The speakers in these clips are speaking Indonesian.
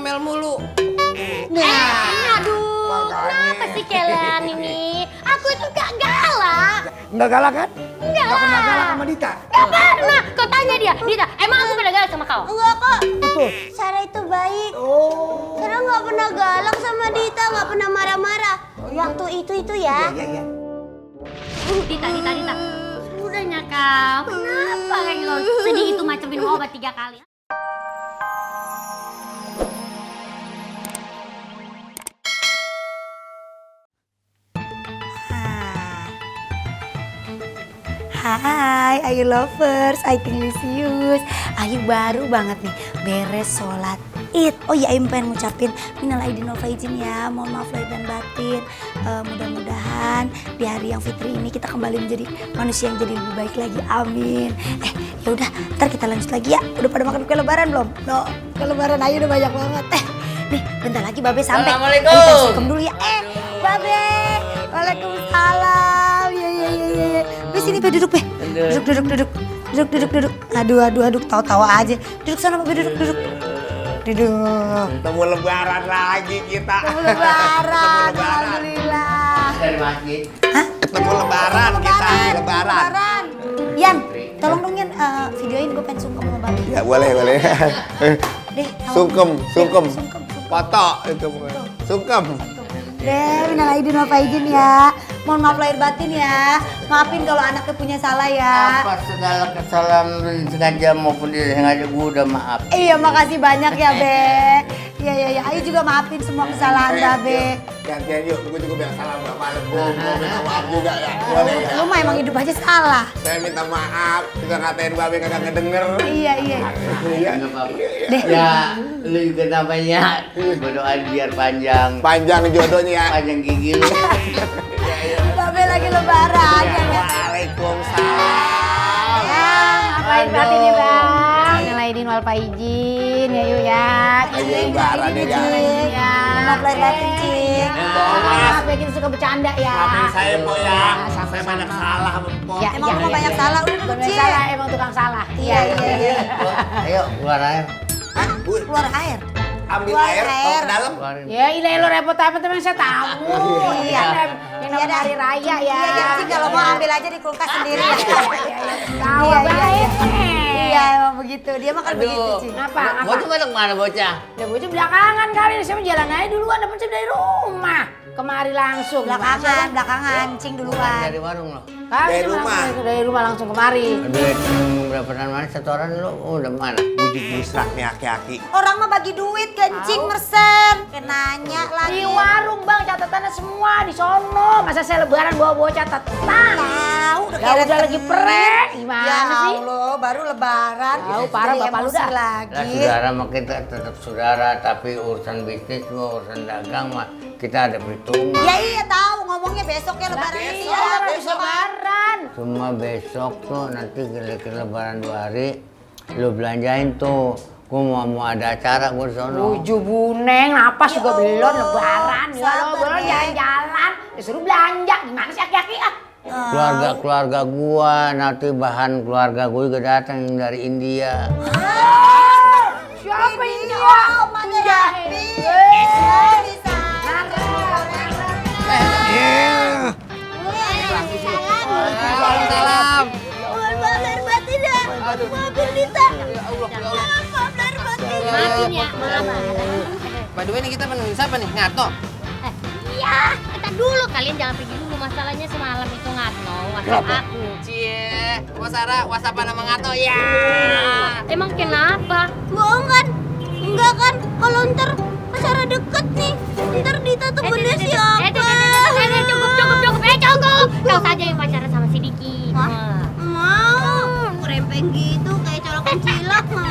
ngomel mulu. Aduh, kenapa sih kalian ini? Aku itu gak galak. Nggak galak kan? Enggak. Nggak pernah galak sama Dita? Gak pernah. Kau tanya dia, Dita, emang aku pernah galak sama kau? Enggak kok. Betul. Sarah itu baik. Oh. Sarah nggak pernah galak sama Dita, nggak pernah marah-marah. Waktu itu ya. Iya. Dita. Sudahnya kau, kenapa kayak kau sedih itu macam minum obat 3 kali? Hai Ayu lovers, Ayu Tinglisius. Ayu baru banget nih beres sholat Id. Oh iya, Ayu pengen ngucapin minal aidin wal faizin ya. Mohon maaf lahir dan batin. Mudah-mudahan di hari yang fitri ini kita kembali menjadi manusia yang jadi lebih baik lagi. Amin. Ya udah, ntar kita lanjut lagi ya. Udah pada makan kue lebaran belum? No, kue lebaran Ayu udah banyak banget. Nih, bentar lagi Babe sampai. Assalamualaikum. Ayu sungkem dulu ya. Babe. Waalaikumsalam. Ya. Be sini Be, duduk Be. Duduk. Aduh, tawa-tawa aja. Duduk sana Babe, duduk. Ketemu lebaran lagi kita. Ketemu lebaran, alhamdulillah. Dari masjid. Hah? Ketemu lebaran kita, lebaran. Yan, tolong dong Yan, videoin gue pengen sungkem sama Babe. Ya boleh. Deh, tolong. Sungkem. Sungkem. Foto itu. Sungkem. Deh, minal aidin wal faizin ya. Mohon maaf lahir batin ya. Maafin kalau anaknya punya salah ya. Apa segala kesalahan sengaja maupun tidak sengaja gue udah maaf. Iya, makasih banyak ya Be. Iya. Ayu juga maafin semua kesalahan Babe. Gantian yuk, gue juga bilang salah Mbak Malam. Gue minta maaf juga ya. Boleh ya? Lu mah emang hidup aja salah. Saya minta maaf, juga ngatain Babe kagak ngedenger. Iya. Enggak apa-apa. Deh. Ya, lu juga namanya. Gue doain biar panjang. Panjang jodohnya ya. Panjang gigi lu. Babe lagi lebaran ya. Waalaikumsalam. Ngapain berarti nih Bang? Minal aidin wal faizin ya yuk ya. Lagi lebaran ya, Cing. Maaf lahir batin Cing. Maaf ya kita suka bercanda ya. Maafin saya Po ya. Sama-sama. Saya banyak salah sama Po. Ya, emang lu banyak salah, udah kecil. Salah, emang tukang salah. Iya. Ayo, keluar air. Keluar air. Ambil Keluar air, bawa ke dalam. Keluarin. Ya ini lo repot apa teman saya tahu. Iya. Yang namanya hari raya ya. Iya Cing, kalau mau ambil aja di kulkas sendiri. Tahu baik. Iya emang begitu. Dia makan begitu Cing. Apa? Bocah pada kemana bocah? Ya bocah belakangan kali. Saya jalan aja duluan. Dapat dari rumah. Kemari langsung. Belakangan. Cing duluan. Dari warung lo. Dari rumah. Dari rumah langsung kemari. Duit berapa mana setoran lo? Udah mana? Bujuk busrak nih aki-aki. Orang mah bagi duit kencing mersen. Nanya lagi. Di warung Bang, catatannya semua di sono. Masa saya lebaran bawa catatan? Tahu, udah lagi prek. Gimana sih? Ya Allah, baru lebaran. Tahu parah bapak lu dah. Lah saudara mah kita tetap saudara, tapi urusan bisnis mah urusan dagang mah kita ada perhitungan. Ya iya tahu, ngomongnya besoknya lebaran. Iya, besok lebaran. Cuma besok tuh nanti kira-kira lebaran 2 hari lu belanjain tuh. Gua mau ada acara gua di sono. Tujuh buneng, napas juga belum lebaran. Ya lo belum jalan-jalan, disuruh belanja. Gimana sih aki-aki ah? Keluarga gua, nanti bahan keluarga gua juga datang yang dari India. Siapa ini? Salam. Maaf lahir batin ya. Maafin Dita. Maaf lahir batin. Maafin ya, maaf. By the way nih kita menunggu siapa nih? Ngato? Iya, kita dulu kalian jangan pergi dulu. Masalahnya semalam itu Ngatno WhatsApp aku. Cie, Mas Sarah, WhatsApp nama Ngato ya. Emang kenapa? Bohong kan? Enggak kan? Kalau ntar Sarah deket nih. Ntar Dita tuh benda siapa? Cukup. Kau saja yang pacaran sama si Diki. Mau. Rempeng gitu kayak colokan cilok mau.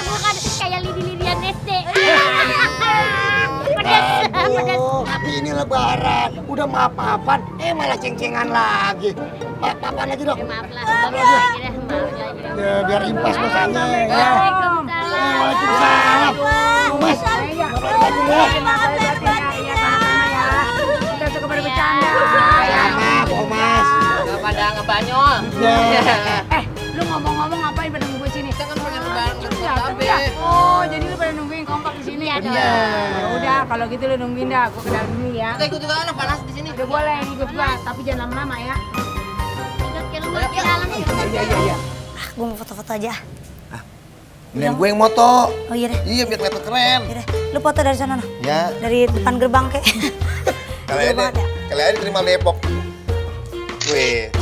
Bukan kayak lidi-lidian SD. Pedas. Tapi ini lebaran. Udah maaf-maafan, malah ceng-cengan lagi. Maaf-maafan lagi dong. Maaf lah. Maaf lagi. Ya, biar impas masanya ya. Waalaikumsalam. Mas, Maaf lahir batin ya. Kita suka pada bercanda. maaf, Mas. Gak pada ngebanyol. Lu ngomong-ngomong ngapain pada nunggu sini? Kita kan pengen lebaran ke Babe. Oh, jadi lu pada nungguin kompak di sini. Iya Ya udah, kalau gitu lu nungguin dah. Gua ke dalam dulu ya. Kita ikut juga anak panas di sini. Udah boleh ikut gua, tapi jangan lama-lama ya. Ikut ke rumah ke dalam yuk. Iya. Gue mau foto-foto aja. Ini gue yang moto. Oh iya deh. Iya, biar kelihatan keren. Iya deh. Lu foto dari sana, noh. Ya. Dari depan gerbang, kek. Kalian terima Depok. Wih.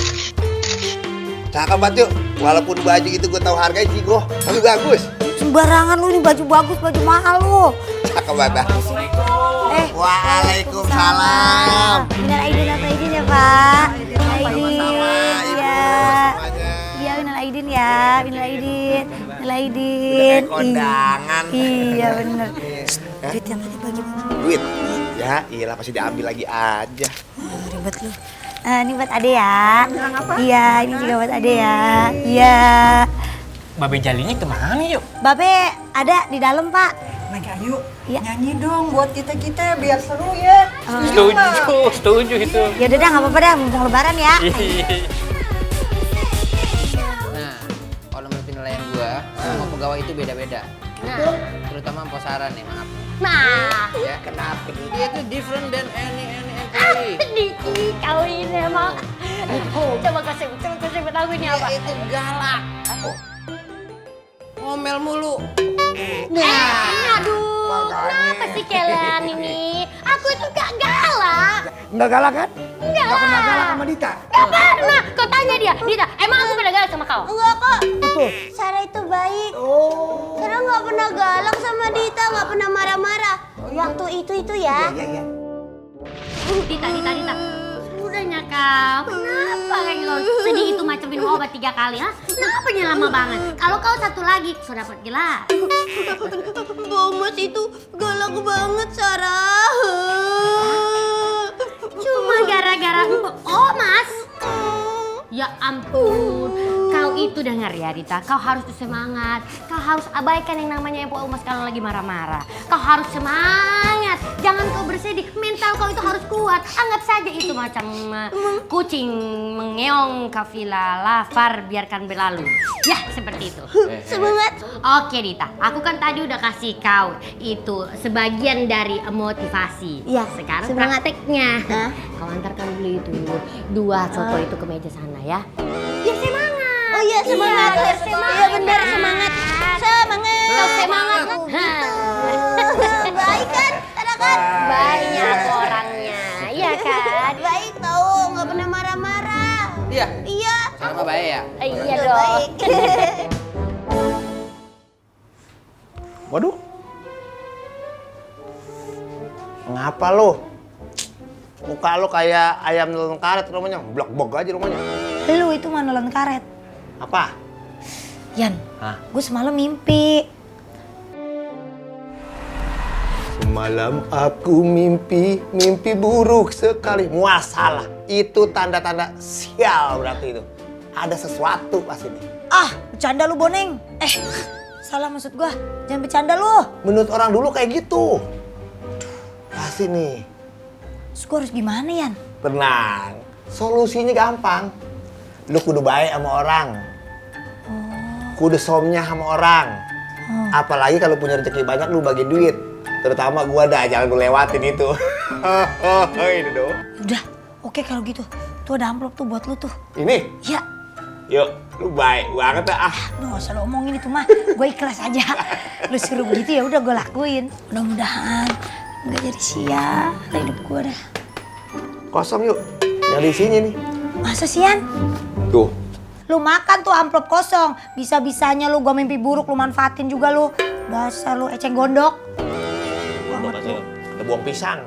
Cakep banget yuk. Walaupun baju itu gue tahu harganya Jigo, tapi bagus. Sembarangan lu, ini baju bagus, baju mahal lu. Cakep banget. Waalaikumsalam. Waalaikumsalam. Minal aidin apa aidin ya, Pak? Minal aidin. Sama-sama, Ibu, Iya. semuanya. Iya, minal aidin ya. Minal aidin. Minal aidin. Udah kayak kondangan. Iya, bener. Shh, duit yang tadi bagi. Duit? Ya, iyalah pasti diambil lagi aja. Ribet lu. Ini buat Ade ya. Iya, ini juga buat Ade ya. Iya. Babe Jalinya kemana yuk? Babe ada di dalam, Pak. Lagi ayo, Iya. nyanyi dong buat kita biar seru ya. Setuju itu. Ya udah dah, nggak apa-apa dah, mumpung lebaran ya. Nah, kalau menurut penilaian gua, semua pegawai itu beda-beda. Nah, Terutama Mpok Sarah nih, maaf. nah. Ya, kenapa? Dia itu different than any employee. Diki, kau ini emang. Coba kasih tahu ini apa? Dia itu galak. Ngomel mulu. Aduh, kenapa sih kalian ini? Aku itu gak galak. Enggak galak kan? Enggak. Enggak pernah galak sama Dita? Gak pernah. Kau tanya dia, Dita, emang aku pernah galak sama kau? Enggak kok. Betul. Sarah itu baik. Oh. Sarah nggak pernah galak sama Dita, nggak pernah marah-marah. Waktu itu ya. Iya. Dita. Udahnya kau, kenapa kayak kau sedih itu macam minum obat 3 kali, ha? Kenapa lama banget? Kalau kau satu lagi, sudah dapat gelas. Mas itu galak banget, Sarah. Cuma gara-gara oh mas. Ya ampun, kau itu dengar ya Dita, kau harus semangat. Kau harus abaikan yang namanya Empo Umas kalau lagi marah-marah. Kau harus semangat, jangan kau bersedih. Mental kau itu harus kuat. Anggap saja itu macam kucing mengeong kafilah lafar biarkan berlalu. Ya seperti itu. Semangat. Oke Dita, aku kan tadi udah kasih kau itu sebagian dari motivasi. Iya, Sekarang semangat. prakteknya. Hah? Kau antarkan dulu itu 2 foto itu ke meja sana ya. Ya semangat. Oh iya, semangat. Iya, semangat. Iya benar, semangat. Semangat. Kau semangat. Baik kan, Sarah kan? Banyak orangnya, iya kan? Baik tahu, nggak pernah marah-marah. Iya. Iya. Sama baik ya? Iya dong. Baik. Waduh. Ngapa lu? Muka lu kayak ayam nelon karet rumahnya. Blok-blok aja rumahnya. Lu itu mah nelan karet. Apa? Yan, Hah? gue semalam mimpi. Semalam aku mimpi buruk sekali. Muasalah. Itu tanda-tanda sial berarti itu. Ada sesuatu pas ini. Ah, bercanda lu Boneng. Salah maksud gua. Jangan bercanda lu. Menurut orang dulu kayak gitu. Pasti nih. Terus gua harus gimana, Yan? Tenang. Solusinya gampang. Lu kudu baik sama orang. Kudu somnya sama orang. Apalagi kalau punya rezeki banyak lu bagi duit. Terutama gua dah, jangan gue lewatin itu. Ini dong. Udah, oke kalau gitu. Tuh ada amplop tuh buat lu tuh. Ini? Ya, Yuk, lu baik banget dah. lu gak usah lu omongin itu mah. Gue ikhlas aja. Lu suruh begitu ya udah gue lakuin. Mudah-mudahan nggak jadi sia hidup gue dah. Kosong yuk. Yang di sini nih. Masa sih, Yan? Tuh. Lu makan tuh amplop kosong. Bisa-bisanya lu gua mimpi buruk lu manfaatin juga lu. Dasar lu eceng gondok. Ada buang pisang.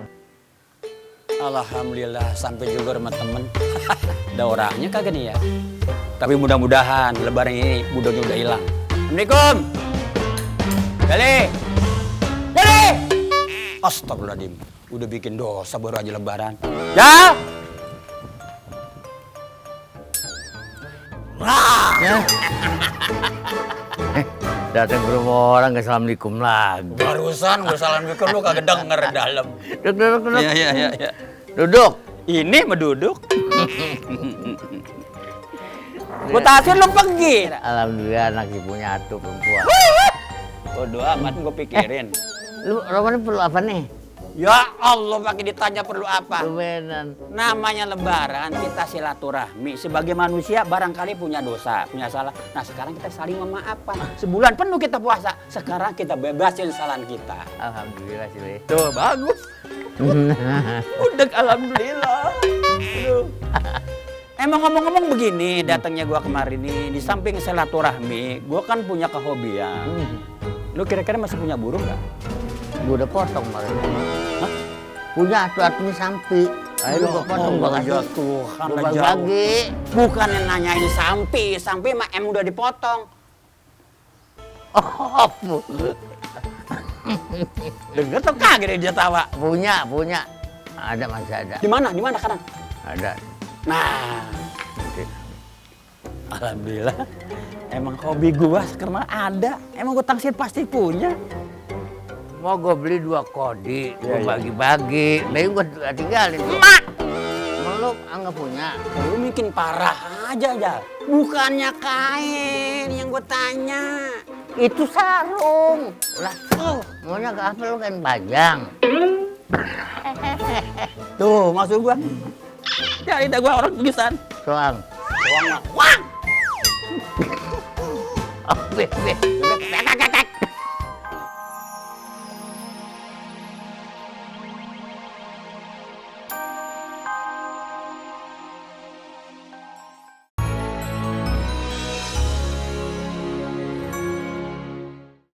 Alhamdulillah sampai juga rumah temen. Ada orangnya kagak nih ya. Tapi mudah-mudahan lebaran ini budoknya udah hilang. Assalamualaikum. Dali. Astagfirullahaladzim. Udah bikin dosa baru aja lebaran. Ya. Ya. Datang ke rumah orang ke assalamualaikum lagi. Barusan gue assalamualaikum lu kagak denger dalam. Duduk. Iya. Duduk. Ini menduduk. Gue tasir lu pergi. Alhamdulillah anak ibunya atuh perempuan. Bodoh amat gue pikirin. Lu Roman perlu apa nih? Ya Allah, pakai ditanya perlu apa? Beneran. Namanya lebaran, kita silaturahmi. Sebagai manusia barangkali punya dosa, punya salah. Nah sekarang kita saling memaafkan. Sebulan penuh kita puasa. Sekarang kita bebasin kesalahan kita. Alhamdulillah sih, Le. Tuh, bagus. Udah, alhamdulillah. Aduh. Emang ngomong-ngomong begini, datangnya gua kemarin nih, di samping silaturahmi, gua kan punya kehobian. Lu kira-kira masih punya burung nggak? Gue udah potong kemarin. Hah? Punya atuh-atuhnya sampi. Ayo gue potong, gue kasih. Ya Tuhan, Gue lah jauh. bagi. Bukan yang nanyain sampi mah udah dipotong. Oh, Dengar tuh kaget dia tawa. punya. Ada, masih ada. Di mana sekarang? Ada. Nah, alhamdulillah. Emang hobi gua sekarang ada. Emang gua tangsir pasti punya. Mau gue beli 2 kodi, gue bagi-bagi. Tapi gue tinggalin tuh. Mak! Emang lu anggap punya? Lu bikin parah aja, Jal. Bukannya kain yang gua tanya. Itu sarung. Lah, maunya ke apa lu kain panjang? Tuh, maksud gua. Cari dah gua orang tulisan. Soang. Uang mah. Wah! Oh, bebe.